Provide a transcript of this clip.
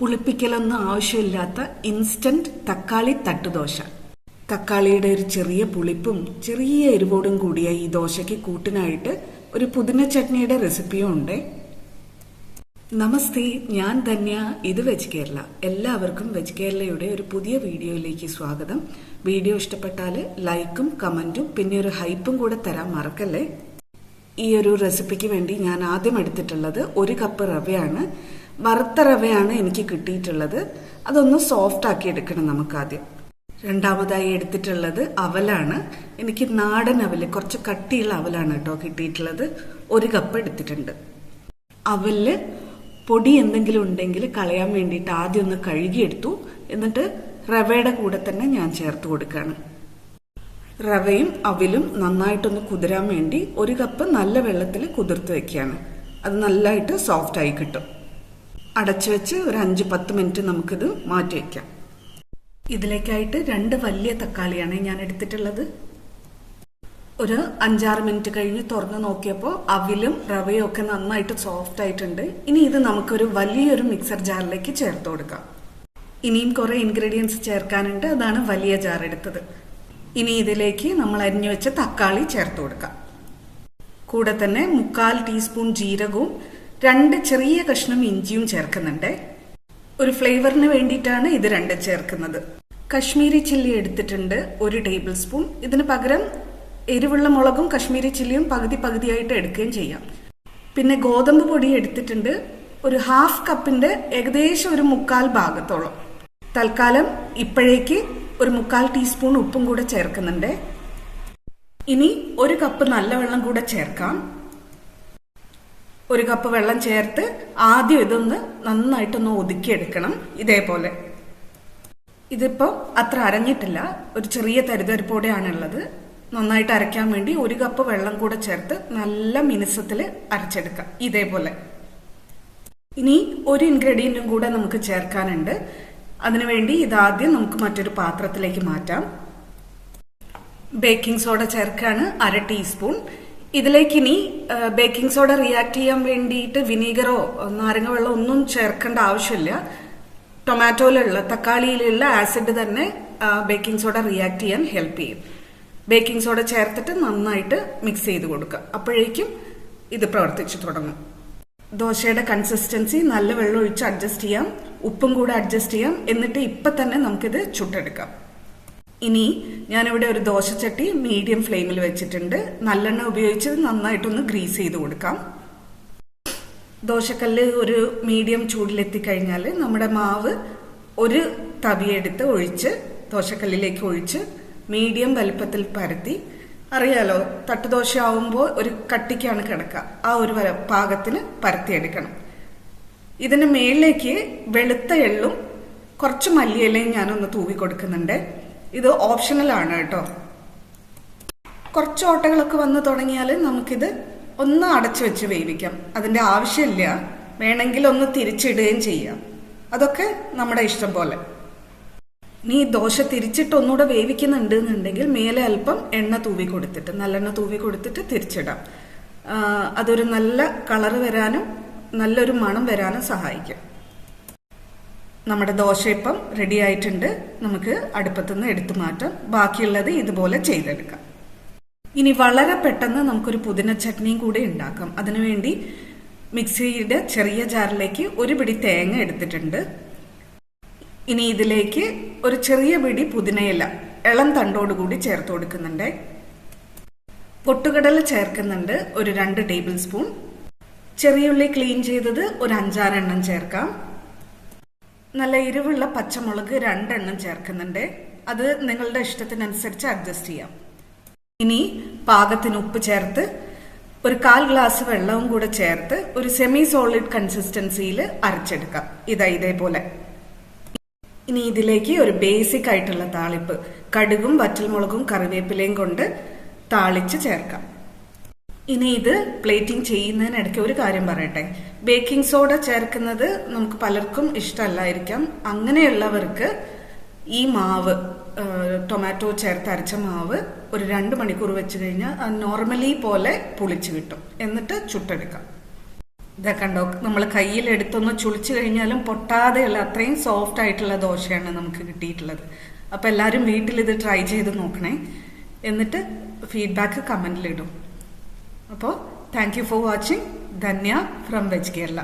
പുളിപ്പിക്കലൊന്നും ആവശ്യമില്ലാത്ത ഇൻസ്റ്റന്റ് തക്കാളി തട്ടുദോശ. തക്കാളിയുടെ ഒരു ചെറിയ പുളിപ്പും ചെറിയ എരിവോടും കൂടിയ ഈ ദോശയ്ക്ക് കൂട്ടിനായിട്ട് ഒരു പുതിന ചട്നിയുടെ റെസിപ്പിയും ഉണ്ട്. നമസ്തേ, ഞാൻ ധന്യ. ഇത് വെജ് കേരള. എല്ലാവർക്കും വെജ് കേരളയുടെ ഒരു പുതിയ വീഡിയോയിലേക്ക് സ്വാഗതം. വീഡിയോ ഇഷ്ടപ്പെട്ടാൽ ലൈക്കും കമന്റും പിന്നെ ഒരു ഹൈപ്പും കൂടെ തരാൻ മറക്കല്ലേ. ഈ ഒരു റെസിപ്പിക്ക് വേണ്ടി ഞാൻ ആദ്യം എടുത്തിട്ടുള്ളത് 1 കപ്പ് റവയാണ്. വറുത്ത റവയാണ് എനിക്ക് കിട്ടിയിട്ടുള്ളത്. അതൊന്ന് സോഫ്റ്റ് ആക്കി എടുക്കണം നമുക്ക് ആദ്യം. രണ്ടാമതായി എടുത്തിട്ടുള്ളത് അവലാണ്. എനിക്ക് നാടൻ അവല്, കുറച്ച് കട്ടിയുള്ള അവലാണ് കേട്ടോ കിട്ടിയിട്ടുള്ളത്. 1 കപ്പ് എടുത്തിട്ടുണ്ട്. അവല് പൊടി എന്തെങ്കിലും ഉണ്ടെങ്കിൽ കളയാൻ വേണ്ടിയിട്ട് ആദ്യം ഒന്ന് കഴുകിയെടുത്തു. എന്നിട്ട് റവയുടെ കൂടെ തന്നെ ഞാൻ ചേർത്ത് കൊടുക്കുകയാണ്. റവയും അവിലും നന്നായിട്ടൊന്ന് കുതിരാൻ വേണ്ടി 1 കപ്പ് നല്ല വെള്ളത്തിൽ കുതിർത്ത് വെക്കുകയാണ്. അത് നല്ലതായിട്ട് സോഫ്റ്റ് ആയി കിട്ടും. അടച്ചു വെച്ച് ഒരു 5-10 മിനിറ്റ് നമുക്കിത് മാറ്റി വയ്ക്കാം. ഇതിലേക്കായിട്ട് 2 വലിയ തക്കാളിയാണ് ഞാൻ എടുത്തിട്ടുള്ളത്. ഒരു 5-6 മിനിറ്റ് കഴിഞ്ഞ് തുറന്ന് നോക്കിയപ്പോൾ അവിലും റവയും ഒക്കെ നന്നായിട്ട് സോഫ്റ്റ് ആയിട്ടുണ്ട്. ഇനി ഇത് നമുക്കൊരു വലിയൊരു മിക്സർ ജാറിലേക്ക് ചേർത്ത് കൊടുക്കാം. ഇനിയും കുറെ ഇൻഗ്രീഡിയൻസ് ചേർക്കാനുണ്ട്, അതാണ് വലിയ ജാർ എടുത്തത്. ഇനി ഇതിലേക്ക് നമ്മൾ അരിഞ്ഞു വെച്ച തക്കാളി ചേർത്ത് കൊടുക്കാം. കൂടെ തന്നെ 1/4 ടീസ്പൂൺ ജീരകവും 2 ചെറിയ കഷ്ണം ഇഞ്ചിയും ചേർക്കുന്നുണ്ട്. ഒരു ഫ്ലേവറിന് വേണ്ടിയിട്ടാണ് ഇത് 2 ചേർക്കുന്നത്. കശ്മീരി ചില്ലി എടുത്തിട്ടുണ്ട് 1 ടേബിൾ സ്പൂൺ. ഇതിന് പകരം എരിവുള്ള മുളകും കശ്മീരി ചില്ലിയും പകുതിയായിട്ട് എടുക്കുകയും ചെയ്യാം. പിന്നെ ഗോതമ്പ് പൊടി എടുത്തിട്ടുണ്ട് ഒരു 1/2 കപ്പിന്റെ ഏകദേശം ഒരു 1/4 ഭാഗത്തോളം. തൽക്കാലം ഇപ്പോഴേക്ക് ഒരു 1/4 ടീസ്പൂൺ ഉപ്പും കൂടെ ചേർക്കുന്നുണ്ട്. ഇനി 1 കപ്പ് നല്ല വെള്ളം കൂടെ ചേർക്കാം. 1 കപ്പ് വെള്ളം ചേർത്ത് ആദ്യം ഇതൊന്ന് നന്നായിട്ടൊന്ന് ഒതുക്കിയെടുക്കണം. ഇതേപോലെ ഇതിപ്പോ അത്ര അരഞ്ഞിട്ടില്ല, ഒരു ചെറിയ തരിതരിപ്പോടെയാണുള്ളത്. നന്നായിട്ട് അരയ്ക്കാൻ വേണ്ടി 1 കപ്പ് വെള്ളം കൂടെ ചേർത്ത് നല്ല മിനുസത്തിൽ അരച്ചെടുക്കാം. ഇതേപോലെ. ഇനി ഒരു ഇൻഗ്രീഡിയന്റും കൂടെ നമുക്ക് ചേർക്കാനുണ്ട്. അതിനുവേണ്ടി ഇതാദ്യം നമുക്ക് മറ്റൊരു പാത്രത്തിലേക്ക് മാറ്റാം. ബേക്കിംഗ് സോഡ ചേർക്കാണ് 1/2 ടീസ്പൂൺ. ഇതിലേക്ക് ഇനി ബേക്കിംഗ് സോഡ റിയാക്ട് ചെയ്യാൻ വേണ്ടിയിട്ട് വിനീഗറോ നാരങ്ങ വെള്ളം ഒന്നും ചേർക്കേണ്ട ആവശ്യമില്ല. ടൊമാറ്റോയിലുള്ള തക്കാളിയിലുള്ള ആസിഡ് തന്നെ ബേക്കിംഗ് സോഡ റിയാക്ട് ചെയ്യാൻ ഹെൽപ്പ് ചെയ്യും. ബേക്കിംഗ് സോഡ ചേർത്തിട്ട് നന്നായിട്ട് മിക്സ് ചെയ്ത് കൊടുക്കുക. അപ്പോഴേക്കും ഇത് പ്രവർത്തിച്ചു തുടങ്ങും. ദോശയുടെ കൺസിസ്റ്റൻസി നല്ല വെള്ളം ഒഴിച്ച് അഡ്ജസ്റ്റ് ചെയ്യാം, ഉപ്പും കൂടെ അഡ്ജസ്റ്റ് ചെയ്യാം. എന്നിട്ട് ഇപ്പൊ തന്നെ നമുക്കിത് ചുട്ടെടുക്കാം. ഇനി ഞാനിവിടെ ഒരു ദോശച്ചട്ടി മീഡിയം ഫ്ലെയിമിൽ വെച്ചിട്ടുണ്ട്. നല്ലെണ്ണ ഉപയോഗിച്ച് നന്നായിട്ടൊന്ന് ഗ്രീസ് ചെയ്ത് കൊടുക്കാം. ദോശക്കല്ല് ഒരു മീഡിയം ചൂടിലെത്തിക്കഴിഞ്ഞാൽ നമ്മുടെ മാവ് ഒരു തവിയെടുത്ത് ഒഴിച്ച് ദോശക്കല്ലിലേക്ക് ഒഴിച്ച് മീഡിയം വലുപ്പത്തിൽ പരത്തി, അറിയാലോ തട്ടുദോശ ആവുമ്പോൾ ഒരു കട്ടിക്കാണ് കിടക്കുക, ആ ഒരു പാകത്തിന് പരത്തിയെടുക്കണം. ഇതിന് മേളിലേക്ക് വെളുത്ത എള്ളും കുറച്ച് മല്ലിയിലയും ഞാനൊന്ന് തൂവി കൊടുക്കുന്നുണ്ട്. ഇത് ഓപ്ഷണൽ ആണ് കേട്ടോ. കുറച്ച് ഓട്ടകളൊക്കെ വന്ന് തുടങ്ങിയാൽ നമുക്കിത് ഒന്ന് അടച്ചു വെച്ച് വേവിക്കാം. അതിന്റെ ആവശ്യമില്ല, വേണമെങ്കിൽ ഒന്ന് തിരിച്ചിടുകയും ചെയ്യാം. അതൊക്കെ നമ്മുടെ ഇഷ്ടം പോലെ. നീ ദോശ തിരിച്ചിട്ട് ഒന്നുകൂടെ വേവിക്കുന്നുണ്ട് എന്നുണ്ടെങ്കിൽ മേലെ അല്പം എണ്ണ തൂവി കൊടുത്തിട്ട്, നല്ലെണ്ണ തൂവി കൊടുത്തിട്ട് തിരിച്ചിടാം. അതൊരു നല്ല കളറ് വരാനും നല്ലൊരു മണം വരാനും സഹായിക്കും. നമ്മുടെ ദോശ ഇപ്പം റെഡി ആയിട്ടുണ്ട്. നമുക്ക് അടുപ്പത്തുനിന്ന് എടുത്തു മാറ്റാം. ബാക്കിയുള്ളത് ഇതുപോലെ ചെയ്തെടുക്കാം. ഇനി വളരെ പെട്ടെന്ന് നമുക്കൊരു പുതിന ചട്നിയും കൂടി ഉണ്ടാക്കാം. അതിനുവേണ്ടി മിക്സിയുടെ ചെറിയ ജാറിലേക്ക് 1 പിടി തേങ്ങ എടുത്തിട്ടുണ്ട്. ഇനി ഇതിലേക്ക് ഒരു ചെറിയ പിടി പുതിനയില ഇളം തണ്ടോടുകൂടി ചേർത്ത് കൊടുക്കുന്നുണ്ട്. പൊട്ടുകടല ചേർക്കുന്നുണ്ട് ഒരു 2 ടേബിൾ സ്പൂൺ. ചെറിയുള്ളി ക്ലീൻ ചെയ്തത് ഒരു 5-6 എണ്ണം ചേർക്കാം. നല്ല എരിവുള്ള പച്ചമുളക് 2 എണ്ണം ചേർക്കുന്നുണ്ട്. അത് നിങ്ങളുടെ ഇഷ്ടത്തിനനുസരിച്ച് അഡ്ജസ്റ്റ് ചെയ്യാം. ഇനി പാകത്തിന് ഉപ്പ് ചേർത്ത് ഒരു 1/4 ഗ്ലാസ് വെള്ളവും കൂടെ ചേർത്ത് ഒരു സെമി സോളിഡ് കൺസിസ്റ്റൻസിയിൽ അരച്ചെടുക്കാം. ഇതേപോലെ. ഇനി ഇതിലേക്ക് ഒരു ബേസിക് ആയിട്ടുള്ള താളിപ്പ് കടുകും വറ്റൽമുളകും കറിവേപ്പിലയും കൊണ്ട് താളിച്ച് ചേർക്കാം. ഇനി ഇത് പ്ലേറ്റിംഗ് ചെയ്യുന്നതിനിടയ്ക്ക് ഒരു കാര്യം പറയട്ടെ. ബേക്കിംഗ് സോഡ ചേർക്കുന്നത് നമുക്ക് പലർക്കും ഇഷ്ടമല്ലായിരിക്കാം. അങ്ങനെയുള്ളവർക്ക് ഈ മാവ്, ടൊമാറ്റോ ചേർത്ത് അരച്ച മാവ് ഒരു 2 മണിക്കൂർ വെച്ച് കഴിഞ്ഞാൽ നോർമലി പോലെ പുളിച്ച് കിട്ടും. എന്നിട്ട് ചുട്ടെടുക്കാം. ഇതാ കണ്ടോ, നമ്മൾ കയ്യിൽ എടുത്തൊന്ന് ചുളിച്ചു കഴിഞ്ഞാലും പൊട്ടാതെയുള്ള അത്രയും സോഫ്റ്റ് ആയിട്ടുള്ള ദോശയാണ് നമുക്ക് കിട്ടിയിട്ടുള്ളത്. അപ്പൊ എല്ലാവരും വീട്ടിൽ ഇത് ട്രൈ ചെയ്ത് നോക്കണേ, എന്നിട്ട് ഫീഡ്ബാക്ക് കമന്റിലിടും. അപ്പോൾ thank you for watching. Dhanya from veg Kerala.